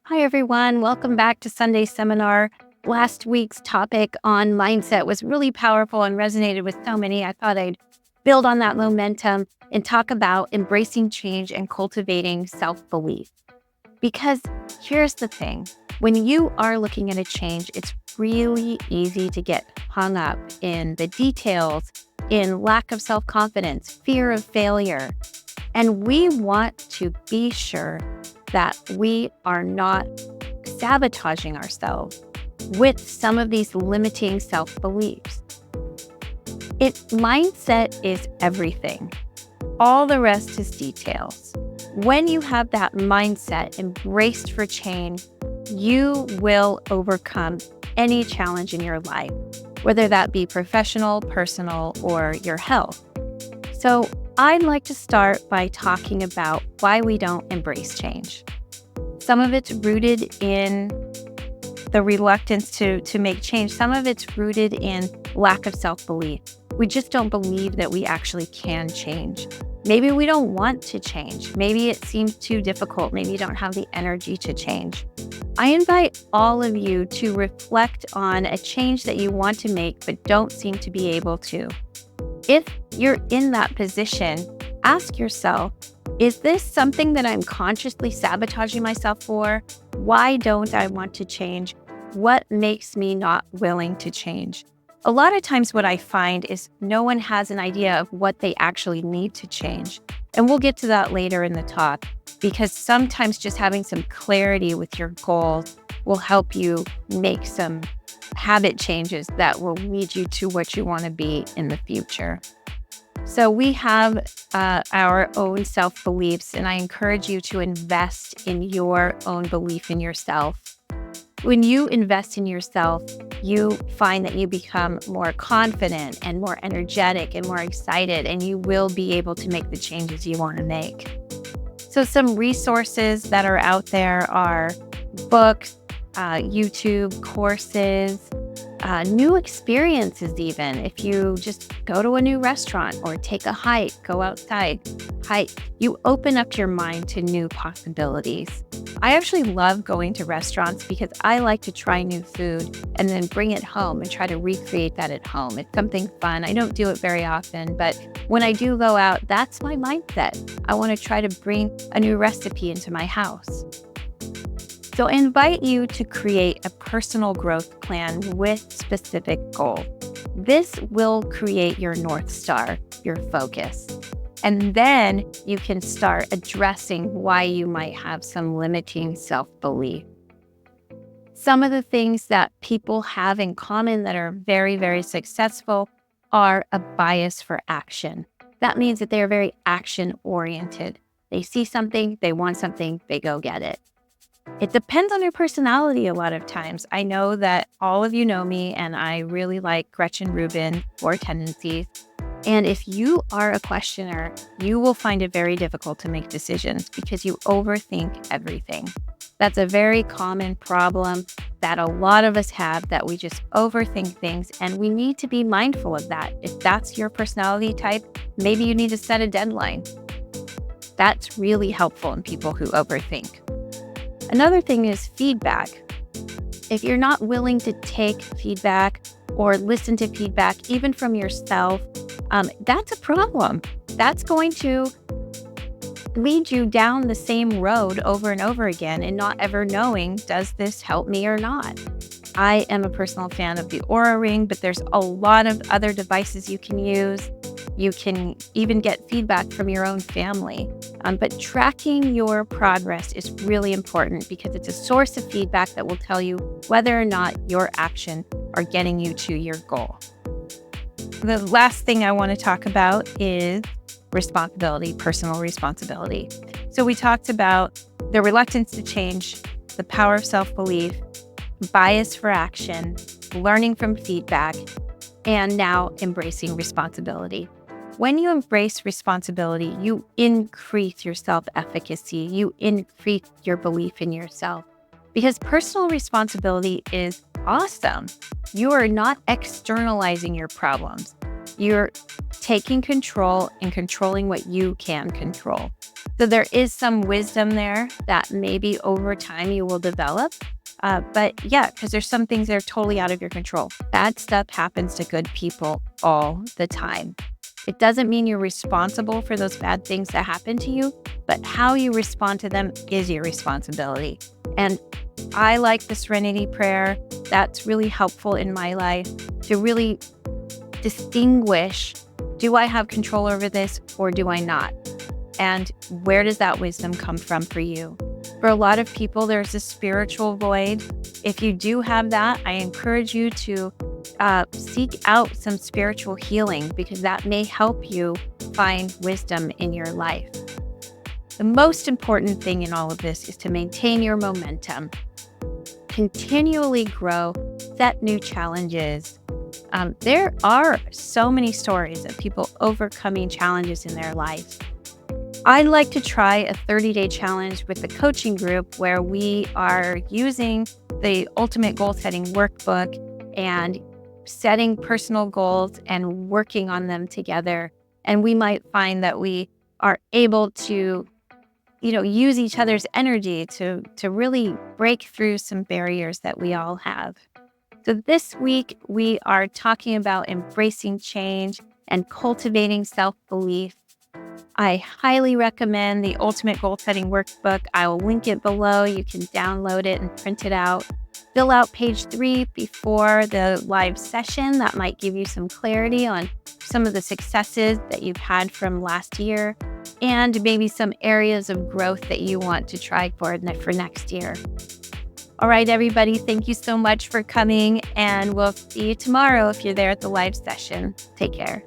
Hi, everyone. Welcome back to Sunday Seminar. Last week's topic on mindset was really powerful and resonated with so many. I thought I'd build on that momentum and talk about embracing change and cultivating self-belief. Because here's the thing, when you are looking at a change, it's really easy to get hung up in the details, in lack of self-confidence, fear of failure. And we want to be sure that we are not sabotaging ourselves with some of these limiting self-beliefs. Mindset is everything. All the rest is details. When you have that mindset embraced for change, you will overcome any challenge in your life, whether that be professional, personal, or your health. So I'd like to start by talking about why we don't embrace change. Some of it's rooted in the reluctance to make change. Some of it's rooted in lack of self-belief. We just don't believe that we actually can change. Maybe we don't want to change. Maybe it seems too difficult. Maybe you don't have the energy to change. I invite all of you to reflect on a change that you want to make but don't seem to be able to. If you're in that position, ask yourself, is this something that I'm consciously sabotaging myself for? Why don't I want to change? What makes me not willing to change? A lot of times what I find is no one has an idea of what they actually need to change. And we'll get to that later in the talk, because sometimes just having some clarity with your goals will help you make some habit changes that will lead you to what you want to be in the future. So we have our own self-beliefs, and I encourage you to invest in your own belief in yourself. When you invest in yourself, you find that you become more confident and more energetic and more excited, and you will be able to make the changes you want to make. So some resources that are out there are books, YouTube courses, new experiences even. If you just go to a new restaurant or take a hike, go outside, hike, you open up your mind to new possibilities. I actually love going to restaurants because I like to try new food and then bring it home and try to recreate that at home. It's something fun. I don't do it very often, but when I do go out, that's my mindset. I want to try to bring a new recipe into my house. So I invite you to create a personal growth plan with specific goals. This will create your North Star, your focus. And then you can start addressing why you might have some limiting self-belief. Some of the things that people have in common that are very, very successful are a bias for action. That means that they are very action-oriented. They see something, they want something, they go get it. It depends on your personality a lot of times. I know that all of you know me, and I really like Gretchen Rubin for Tendencies. And if you are a questioner, you will find it very difficult to make decisions because you overthink everything. That's a very common problem that a lot of us have, that we just overthink things, and we need to be mindful of that. If that's your personality type, maybe you need to set a deadline. That's really helpful in people who overthink. Another thing is feedback. If you're not willing to take feedback or listen to feedback, even from yourself, that's a problem. That's going to lead you down the same road over and over again and not ever knowing, does this help me or not? I am a personal fan of the Oura Ring, but there's a lot of other devices you can use. You can even get feedback from your own family. But tracking your progress is really important because it's a source of feedback that will tell you whether or not your actions are getting you to your goal. The last thing I want to talk about is responsibility, personal responsibility. So we talked about the reluctance to change, the power of self-belief, bias for action, learning from feedback, and now embracing responsibility. When you embrace responsibility, you increase your self-efficacy, you increase your belief in yourself, because personal responsibility is awesome. You are not externalizing your problems. You're taking control and controlling what you can control. So there is some wisdom there that maybe over time you will develop. But yeah, because there's some things that are totally out of your control. Bad stuff happens to good people all the time. It doesn't mean you're responsible for those bad things that happen to you, but how you respond to them is your responsibility. And I like the Serenity Prayer. That's really helpful in my life to really distinguish, do I have control over this or do I not? And where does that wisdom come from for you? For a lot of people, there's a spiritual void. If you do have that, I encourage you to seek out some spiritual healing, because that may help you find wisdom in your life. The most important thing in all of this is to maintain your momentum, continually grow, set new challenges. There are so many stories of people overcoming challenges in their life. I'd like to try a 30-day challenge with the coaching group where we are using the Ultimate Goal Setting Workbook and setting personal goals and working on them together. And we might find that we are able to, use each other's energy to really break through some barriers that we all have. So this week, we are talking about embracing change and cultivating self-belief. I highly recommend the Ultimate Goal Setting Workbook. I will link it below. You can download it and print it out. Fill out page 3 before the live session. That might give you some clarity on some of the successes that you've had from last year and maybe some areas of growth that you want to try for next year. All right, everybody, thank you so much for coming, and we'll see you tomorrow if you're there at the live session. Take care.